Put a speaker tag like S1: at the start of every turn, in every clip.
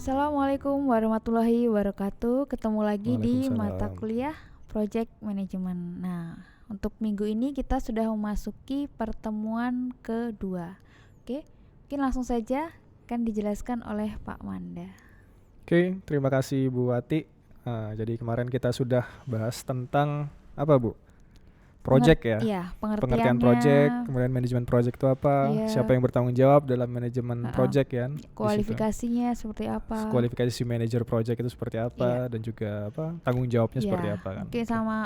S1: Assalamualaikum warahmatullahi wabarakatuh. Ketemu lagi di mata
S2: Waalaikumsalam.
S1: kuliah Project Management. Nah, untuk minggu ini kita sudah memasuki pertemuan kedua. Oke, mungkin langsung saja akan dijelaskan oleh Pak Manda.
S2: Oke, terima kasih Bu Wati. Jadi kemarin kita sudah bahas tentang apa Bu? Project ya.
S1: Iya,
S2: Pengertian
S1: pengertiannya.
S2: project, kemudian manajemen project itu apa?
S1: Iya.
S2: Siapa yang bertanggung jawab dalam manajemen project ya?
S1: Kualifikasinya seperti apa?
S2: Kualifikasi si manajer project itu seperti apa? Dan juga apa? Tanggung jawabnya seperti apa kan?
S1: Oke, sama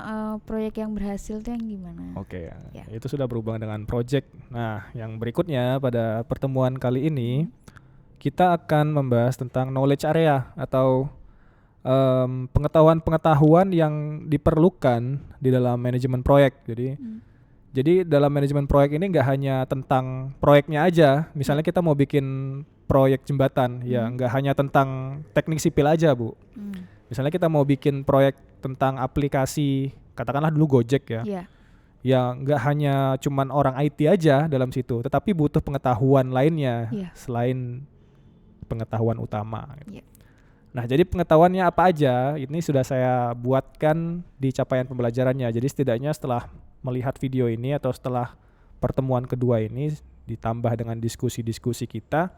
S1: proyek yang berhasil itu yang gimana?
S2: Oke,
S1: Ya.
S2: itu sudah berhubungan dengan project. Nah, yang berikutnya pada pertemuan kali ini kita akan membahas tentang knowledge area atau pengetahuan-pengetahuan yang diperlukan di dalam manajemen proyek. Jadi dalam manajemen proyek ini nggak hanya tentang proyeknya aja. Misalnya kita mau bikin proyek jembatan, ya nggak hanya tentang teknik sipil aja, Bu. Misalnya kita mau bikin proyek tentang aplikasi, katakanlah dulu Gojek ya. Ya nggak hanya cuman orang IT aja dalam situ, tetapi butuh pengetahuan lainnya selain pengetahuan utama. Nah, jadi pengetahuannya apa aja, ini sudah saya buatkan di capaian pembelajarannya. Jadi setidaknya setelah melihat video ini atau setelah pertemuan kedua ini ditambah dengan diskusi-diskusi kita,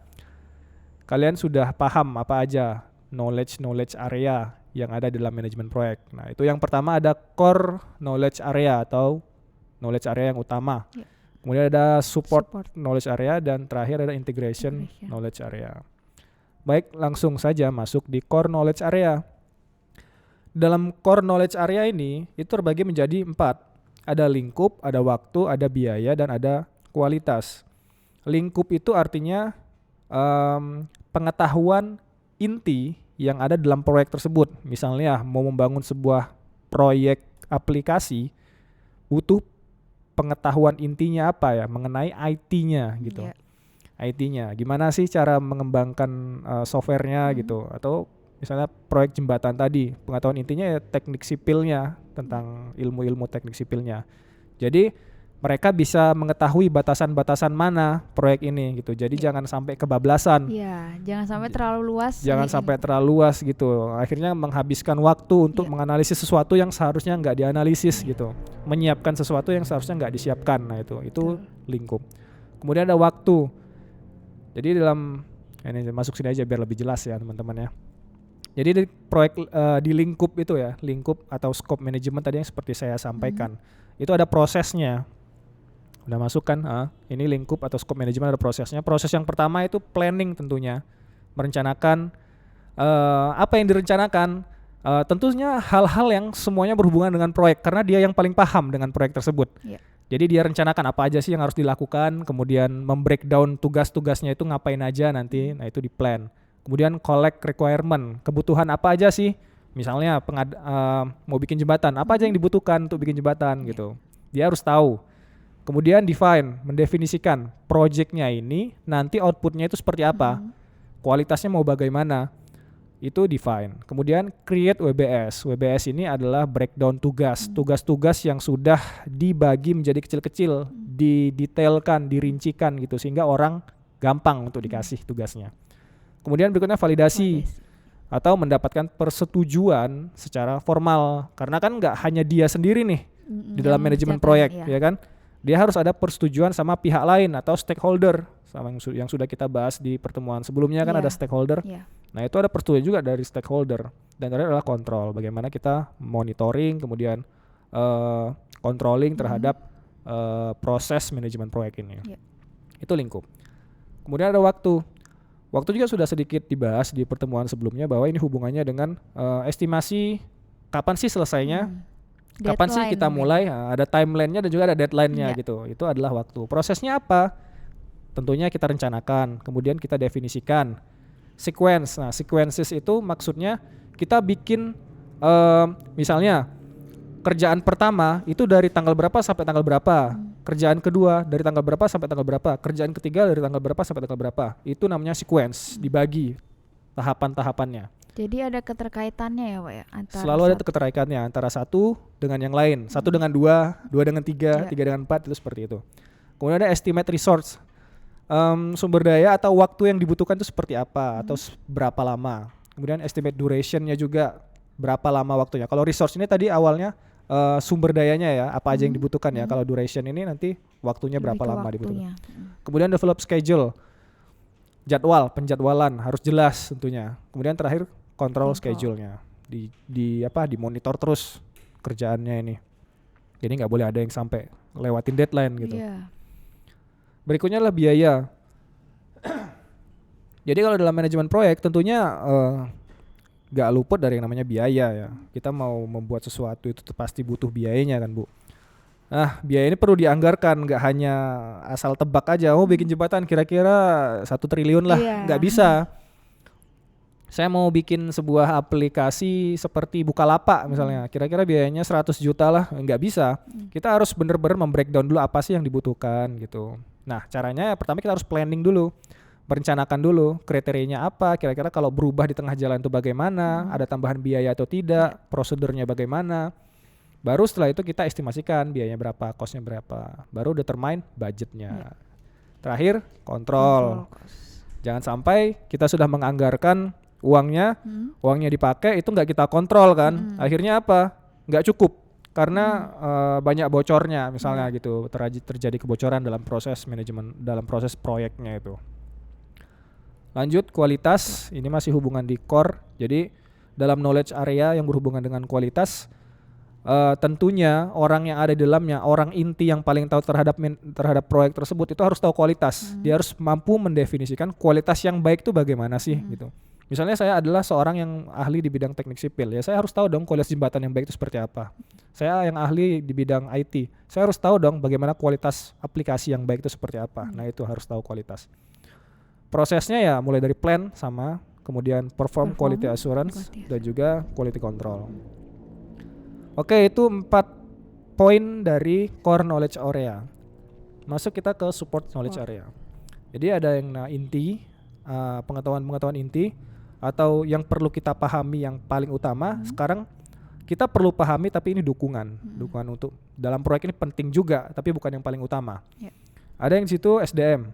S2: kalian sudah paham apa aja knowledge area yang ada dalam manajemen proyek. Nah, itu yang pertama ada core knowledge area atau knowledge area yang utama. Kemudian ada support knowledge area dan terakhir ada integration knowledge area. Baik, langsung saja masuk di core knowledge area. Dalam core knowledge area ini, itu terbagi menjadi 4. Ada lingkup, ada waktu, ada biaya, dan ada kualitas. Lingkup itu artinya pengetahuan inti yang ada dalam proyek tersebut. Misalnya mau membangun sebuah proyek aplikasi, butuh pengetahuan intinya apa ya, mengenai IT-nya gitu. IT-nya, gimana sih cara mengembangkan softwarenya gitu, atau misalnya proyek jembatan tadi, pengetahuan intinya ya teknik sipilnya, tentang ilmu-ilmu teknik sipilnya. Jadi mereka bisa mengetahui batasan-batasan mana proyek ini gitu. Jadi jangan sampai kebablasan.
S1: Iya, jangan sampai terlalu luas.
S2: Jangan sampai terlalu luas gitu. Akhirnya menghabiskan waktu untuk menganalisis sesuatu yang seharusnya nggak dianalisis gitu. Menyiapkan sesuatu yang seharusnya nggak disiapkan. Nah itu lingkup. Kemudian ada waktu. Jadi dalam ini masuk sini aja biar lebih jelas ya teman-teman ya. Jadi di proyek di lingkup itu ya, lingkup atau scope management tadi yang seperti saya sampaikan, itu ada prosesnya. Udah masuk kan? Ini lingkup atau scope management ada prosesnya. Proses yang pertama itu planning tentunya, merencanakan apa yang direncanakan. Tentunya hal-hal yang semuanya berhubungan dengan proyek karena dia yang paling paham dengan proyek tersebut. Jadi dia rencanakan apa aja sih yang harus dilakukan, kemudian membreakdown tugas-tugasnya itu ngapain aja nanti, nah itu di plan. Kemudian collect requirement, kebutuhan apa aja sih, misalnya mau bikin jembatan, apa aja yang dibutuhkan untuk bikin jembatan gitu. Dia harus tahu. Kemudian define, mendefinisikan projectnya ini, nanti outputnya itu seperti apa, kualitasnya mau bagaimana, itu define. Kemudian create WBS. WBS ini adalah breakdown tugas-tugas yang sudah dibagi menjadi kecil-kecil, didetailkan, dirincikan gitu sehingga orang gampang untuk dikasih tugasnya. Kemudian berikutnya validasi atau mendapatkan persetujuan secara formal karena kan nggak hanya dia sendiri nih di dalam manajemen proyek ya kan. Dia harus ada persetujuan sama pihak lain atau stakeholder sama yang sudah kita bahas di pertemuan sebelumnya kan ada stakeholder. Nah itu ada persetujuan juga dari stakeholder dan terakhir adalah kontrol. Bagaimana kita monitoring kemudian controlling terhadap proses manajemen proyek ini. Itu lingkup. Kemudian ada waktu. Waktu juga sudah sedikit dibahas di pertemuan sebelumnya bahwa ini hubungannya dengan estimasi kapan sih selesainya, kapan sih kita mulai, ada timeline-nya dan juga ada deadline-nya gitu. Itu adalah waktu. Prosesnya apa? Tentunya kita rencanakan, kemudian kita definisikan. Sequence. Nah, sequences itu maksudnya kita bikin misalnya kerjaan pertama itu dari tanggal berapa sampai tanggal berapa. Kerjaan kedua dari tanggal berapa sampai tanggal berapa. Kerjaan ketiga dari tanggal berapa sampai tanggal berapa. Itu namanya sequence, dibagi tahapan-tahapannya.
S1: Jadi ada keterkaitannya ya Pak ya?
S2: Selalu ada keterkaitannya antara satu dengan yang lain. Satu dengan dua dengan tiga, tiga dengan empat, itu seperti itu. Kemudian ada estimate resource sumber daya atau waktu yang dibutuhkan itu seperti apa atau berapa lama. Kemudian estimate durationnya juga berapa lama waktunya. Kalau resource ini tadi awalnya sumber dayanya ya, apa aja yang dibutuhkan ya. Kalau duration ini nanti waktunya
S1: Lebih
S2: berapa
S1: ke
S2: lama
S1: waktunya.
S2: dibutuhkan. Kemudian develop schedule, penjadwalan harus jelas tentunya. Kemudian terakhir control schedule-nya, dimonitor terus kerjaannya ini. Jadi nggak boleh ada yang sampai lewatin deadline gitu.
S1: Iya.
S2: Berikutnya adalah biaya. Jadi kalau dalam manajemen proyek tentunya gak luput dari yang namanya biaya ya. Kita mau membuat sesuatu itu pasti butuh biayanya kan Bu. Nah biaya ini perlu dianggarkan, gak hanya asal tebak aja. Oh bikin jembatan kira-kira 1 triliun lah, gak bisa. Saya mau bikin sebuah aplikasi seperti Bukalapak misalnya, kira-kira biayanya 100 juta lah, nggak bisa. Kita harus benar-benar membreakdown dulu apa sih yang dibutuhkan gitu. Nah caranya pertama kita harus planning dulu, merencanakan dulu kriterianya apa, kira-kira kalau berubah di tengah jalan itu bagaimana, ada tambahan biaya atau tidak, prosedurnya bagaimana. Baru setelah itu kita estimasikan biayanya berapa, costnya berapa, baru determine budgetnya. Terakhir kontrol. Jangan sampai kita sudah menganggarkan uangnya dipakai itu nggak kita kontrol kan, akhirnya apa, nggak cukup karena banyak bocornya misalnya gitu, terjadi kebocoran dalam proses manajemen, dalam proses proyeknya itu. Lanjut kualitas, ini masih hubungan di core. Jadi dalam knowledge area yang berhubungan dengan kualitas, tentunya orang yang ada di dalamnya, orang inti yang paling tahu terhadap proyek tersebut itu harus tahu kualitas. Dia harus mampu mendefinisikan kualitas yang baik itu bagaimana sih gitu. Misalnya saya adalah seorang yang ahli di bidang teknik sipil, ya saya harus tahu dong kualitas jembatan yang baik itu seperti apa. Saya yang ahli di bidang IT, saya harus tahu dong bagaimana kualitas aplikasi yang baik itu seperti apa. Nah itu harus tahu kualitas. Prosesnya ya mulai dari plan sama kemudian perform quality assurance dan juga quality control. Oke, itu 4 poin dari core knowledge area. Masuk kita ke support knowledge area. Jadi ada yang inti, pengetahuan inti atau yang perlu kita pahami yang paling utama. Sekarang kita perlu pahami tapi ini dukungan untuk dalam proyek ini penting juga tapi bukan yang paling utama. Ada yang di situ SDM.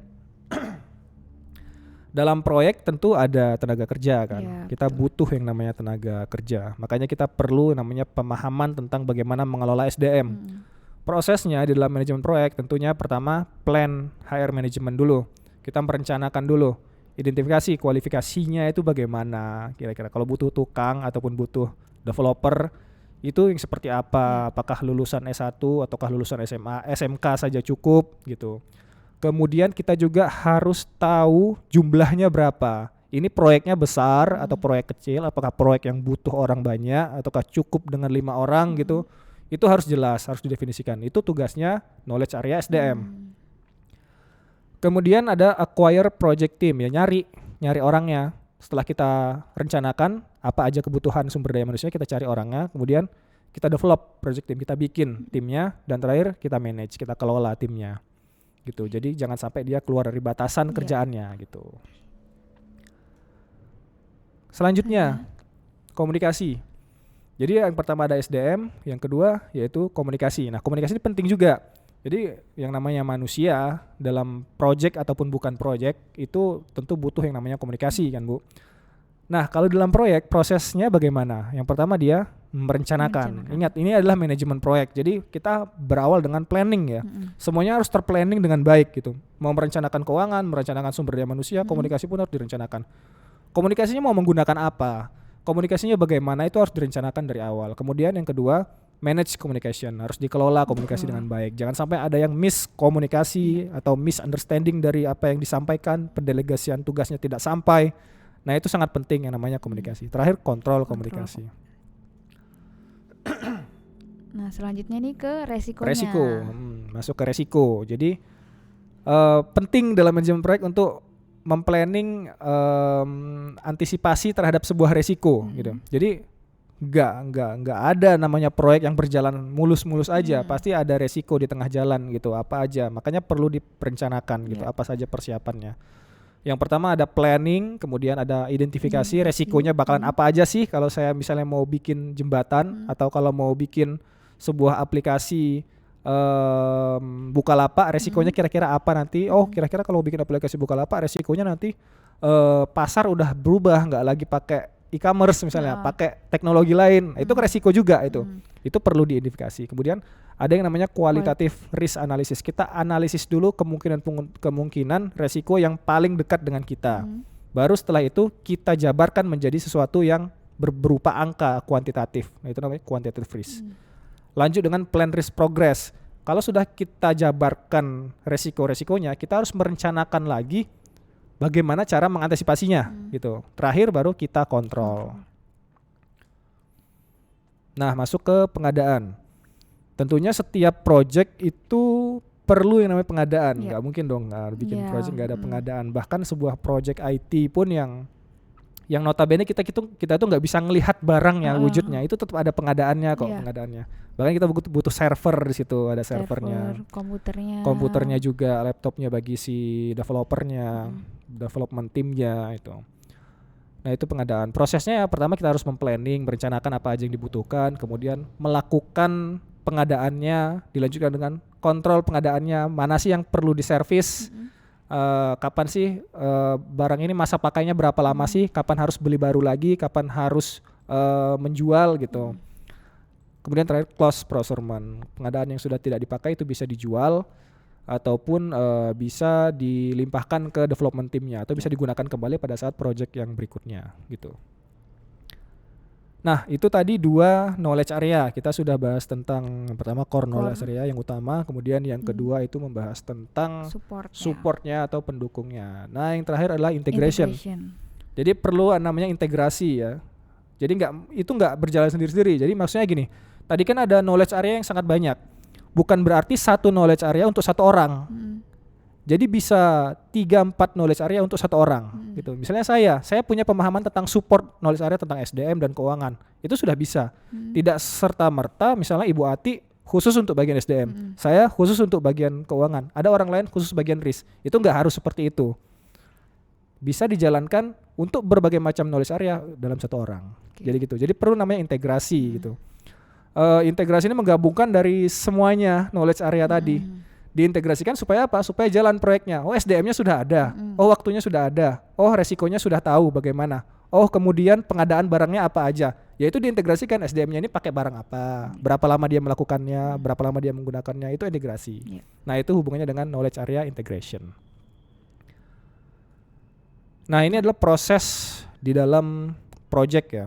S2: Dalam proyek tentu ada tenaga kerja kan. Kita butuh yang namanya tenaga kerja. Makanya kita perlu namanya pemahaman tentang bagaimana mengelola SDM. Prosesnya di dalam manajemen proyek tentunya pertama plan HR management dulu. Kita merencanakan dulu, identifikasi kualifikasinya itu bagaimana. Kira-kira kalau butuh tukang ataupun butuh developer itu yang seperti apa? Apakah lulusan S1 ataukah lulusan SMA, SMK saja cukup gitu. Kemudian kita juga harus tahu jumlahnya berapa. Ini proyeknya besar atau proyek kecil, apakah proyek yang butuh orang banyak ataukah cukup dengan 5 orang gitu. Itu harus jelas, harus didefinisikan. Itu tugasnya knowledge area SDM. Kemudian ada acquire project team, ya nyari orangnya. Setelah kita rencanakan apa aja kebutuhan sumber daya manusia, kita cari orangnya, kemudian kita develop project team, kita bikin timnya, dan terakhir kita manage, kita kelola timnya. Gitu. Jadi jangan sampai dia keluar dari batasan kerjaannya gitu. Selanjutnya komunikasi. Jadi yang pertama ada SDM, yang kedua yaitu komunikasi. Nah, komunikasi ini penting juga. Jadi yang namanya manusia dalam project ataupun bukan project itu tentu butuh yang namanya komunikasi kan, Bu. Nah, kalau dalam proyek prosesnya bagaimana? Yang pertama dia merencanakan. Ingat, ini adalah manajemen proyek. Jadi kita berawal dengan planning ya. Semuanya harus terplanning dengan baik gitu. Mau merencanakan keuangan, merencanakan sumber daya manusia, komunikasi pun harus direncanakan. Komunikasinya mau menggunakan apa? Komunikasinya bagaimana itu harus direncanakan dari awal. Kemudian yang kedua, manage communication, harus dikelola komunikasi dengan baik. Jangan sampai ada yang miskomunikasi atau misunderstanding dari apa yang disampaikan, pendelegasian tugasnya tidak sampai. Nah, itu sangat penting yang namanya komunikasi. Terakhir, kontrol komunikasi.
S1: Nah, selanjutnya nih ke resikonya.
S2: Resiko, masuk ke resiko. Jadi penting dalam manajemen proyek untuk memplanning antisipasi terhadap sebuah resiko gitu. Jadi nggak ada namanya proyek yang berjalan mulus-mulus aja. Pasti ada resiko di tengah jalan gitu. Apa aja? Makanya perlu direncanakan gitu. Apa saja persiapannya. Yang pertama ada planning, kemudian ada identifikasi resikonya bakalan apa aja sih kalau saya misalnya mau bikin jembatan atau kalau mau bikin sebuah aplikasi Bukalapak resikonya kira-kira apa nanti. Oh, kira-kira kalau bikin aplikasi Bukalapak resikonya nanti pasar udah berubah, nggak lagi pakai e-commerce misalnya, pakai teknologi lain. Itu resiko juga itu. Itu perlu diidentifikasi. Kemudian ada yang namanya kualitatif risk analysis. Kita analisis dulu kemungkinan resiko yang paling dekat dengan kita. Baru setelah itu kita jabarkan menjadi sesuatu yang berupa angka kuantitatif. Nah, itu namanya quantitative risk. Lanjut dengan plan risk progress. Kalau sudah kita jabarkan resiko-resikonya, kita harus merencanakan lagi bagaimana cara mengantisipasinya gitu. Terakhir baru kita kontrol. Nah, masuk ke pengadaan. Tentunya setiap project itu perlu yang namanya pengadaan. Nggak mungkin dong bikin project nggak ada pengadaan. Bahkan sebuah project IT pun yang notabene kita tuh nggak bisa ngelihat barangnya, wujudnya, itu tetap ada pengadaannya kok, pengadaannya. Bahkan kita butuh server di situ, ada servernya, komputernya juga, laptopnya bagi si developernya, development timnya itu. Nah, itu pengadaan. Prosesnya pertama kita harus memplanning, merencanakan apa aja yang dibutuhkan, kemudian melakukan pengadaannya, dilanjutkan dengan kontrol pengadaannya, mana sih yang perlu diservis. Kapan sih barang ini masa pakainya berapa lama sih, kapan harus beli baru lagi, kapan harus menjual gitu. Kemudian terakhir close procurement, pengadaan yang sudah tidak dipakai itu bisa dijual ataupun bisa dilimpahkan ke development timnya atau bisa digunakan kembali pada saat project yang berikutnya gitu. Nah, itu tadi 2 knowledge area. Kita sudah bahas tentang yang pertama core knowledge area yang utama, kemudian yang kedua itu membahas tentang supportnya atau pendukungnya. Nah, yang terakhir adalah integration. Jadi perlu namanya integrasi ya. Jadi itu nggak berjalan sendiri-sendiri. Jadi maksudnya gini, tadi kan ada knowledge area yang sangat banyak. Bukan berarti satu knowledge area untuk satu orang. Jadi bisa 3-4 knowledge area untuk satu orang gitu. Misalnya saya punya pemahaman tentang support knowledge area tentang SDM dan keuangan. Itu sudah bisa. Tidak serta-merta misalnya Ibu Ati khusus untuk bagian SDM. Saya khusus untuk bagian keuangan. Ada orang lain khusus bagian risk. Itu nggak harus seperti itu. Bisa dijalankan untuk berbagai macam knowledge area dalam satu orang. Jadi gitu. Jadi perlu namanya integrasi gitu. Integrasi ini menggabungkan dari semuanya knowledge area tadi. Diintegrasikan supaya apa? Supaya jalan proyeknya. Oh, SDM-nya sudah ada. Oh, waktunya sudah ada. Oh, resikonya sudah tahu bagaimana. Oh, kemudian pengadaan barangnya apa aja. Yaitu diintegrasikan SDM-nya ini pakai barang apa, berapa lama dia melakukannya, berapa lama dia menggunakannya, itu integrasi. Nah, itu hubungannya dengan knowledge area integration. Nah, ini adalah proses di dalam project ya.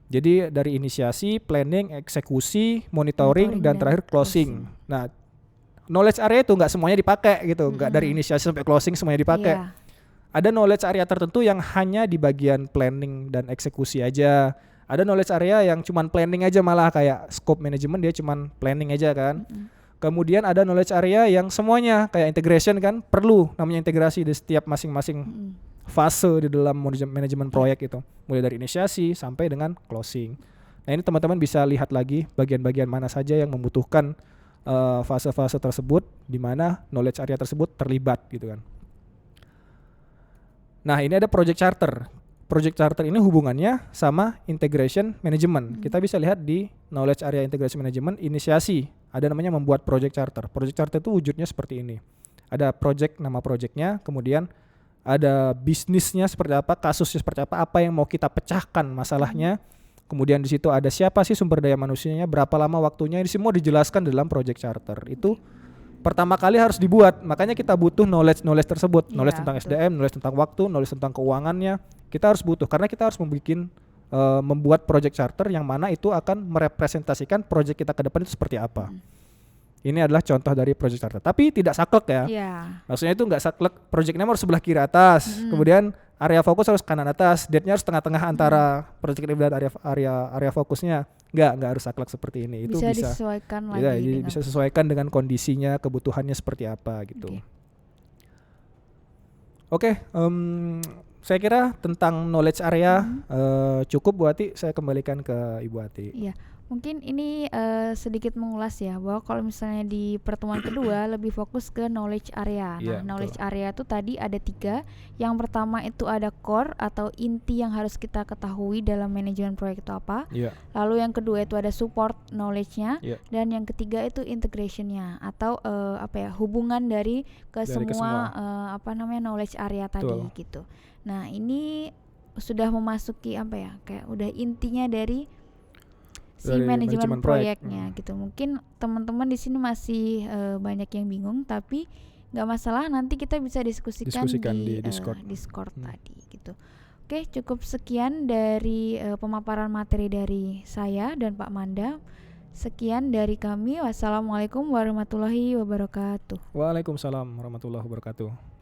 S2: Jadi dari inisiasi, planning, eksekusi, monitoring dan terakhir closing. Nah, knowledge area itu nggak semuanya dipakai gitu, nggak dari inisiasi sampai closing semuanya dipakai. Ada knowledge area tertentu yang hanya di bagian planning dan eksekusi aja. Ada knowledge area yang cuman planning aja, malah kayak scope management dia cuman planning aja kan. Kemudian ada knowledge area yang semuanya kayak integration kan, perlu namanya integrasi di setiap masing-masing fase di dalam manajemen proyek itu, mulai dari inisiasi sampai dengan closing. Nah, ini teman-teman bisa lihat lagi bagian-bagian mana saja yang membutuhkan fase-fase tersebut, di mana knowledge area tersebut terlibat gitu kan. Nah, ini ada project charter. Project charter ini hubungannya sama integration management. Kita bisa lihat di knowledge area integration management inisiasi. Ada namanya membuat project charter. Project charter itu wujudnya seperti ini. Ada project, nama projectnya, kemudian ada bisnisnya seperti apa, kasusnya seperti apa yang mau kita pecahkan masalahnya. Kemudian di situ ada siapa sih sumber daya manusianya, berapa lama waktunya, ini semua dijelaskan dalam project charter. Itu pertama kali harus dibuat, makanya kita butuh knowledge tersebut, knowledge tentang SDM, knowledge tentang waktu, knowledge tentang keuangannya. Kita harus butuh karena kita harus membuat project charter yang mana itu akan merepresentasikan project kita ke depan itu seperti apa. Ini adalah contoh dari project charter. Tapi tidak saklek ya. Maksudnya itu nggak saklek. Projectnya harus sebelah kiri atas. Kemudian area fokus harus kanan atas. Date-nya harus tengah-tengah antara project dan area fokusnya. Nggak harus saklek seperti ini. Itu bisa
S1: disesuaikan lagi.
S2: Bisa sesuaikan dengan kondisinya, kebutuhannya seperti apa gitu. Oke, saya kira tentang knowledge area cukup Bu Ati. Saya kembalikan ke Ibu Ati.
S1: Iya. Mungkin ini sedikit mengulas ya, bahwa kalau misalnya di pertemuan kedua lebih fokus ke knowledge area.
S2: Iya,
S1: Nah, knowledge
S2: betul.
S1: area itu tadi ada 3. Yang pertama itu ada core atau inti yang harus kita ketahui dalam manajemen proyek itu apa.
S2: Iya,
S1: Lalu yang kedua itu ada support knowledge-nya,
S2: iya.
S1: dan yang ketiga itu integration-nya atau hubungan dari
S2: Dari
S1: semua
S2: kesemua.
S1: knowledge area tadi
S2: Betul.
S1: gitu. Nah, ini sudah memasuki kayak udah intinya dari si
S2: Dari
S1: manajemen
S2: manajemen proyek.
S1: proyeknya gitu. Mungkin teman-teman di sini masih banyak yang bingung, tapi nggak masalah, nanti kita bisa diskusikan
S2: Diskusikan
S1: di
S2: di Discord.
S1: Discord
S2: Hmm.
S1: tadi gitu. Oke, cukup sekian dari pemaparan materi dari saya dan Pak Manda. Sekian dari kami. Wassalamualaikum warahmatullahi wabarakatuh.
S2: Waalaikumsalam warahmatullahi wabarakatuh.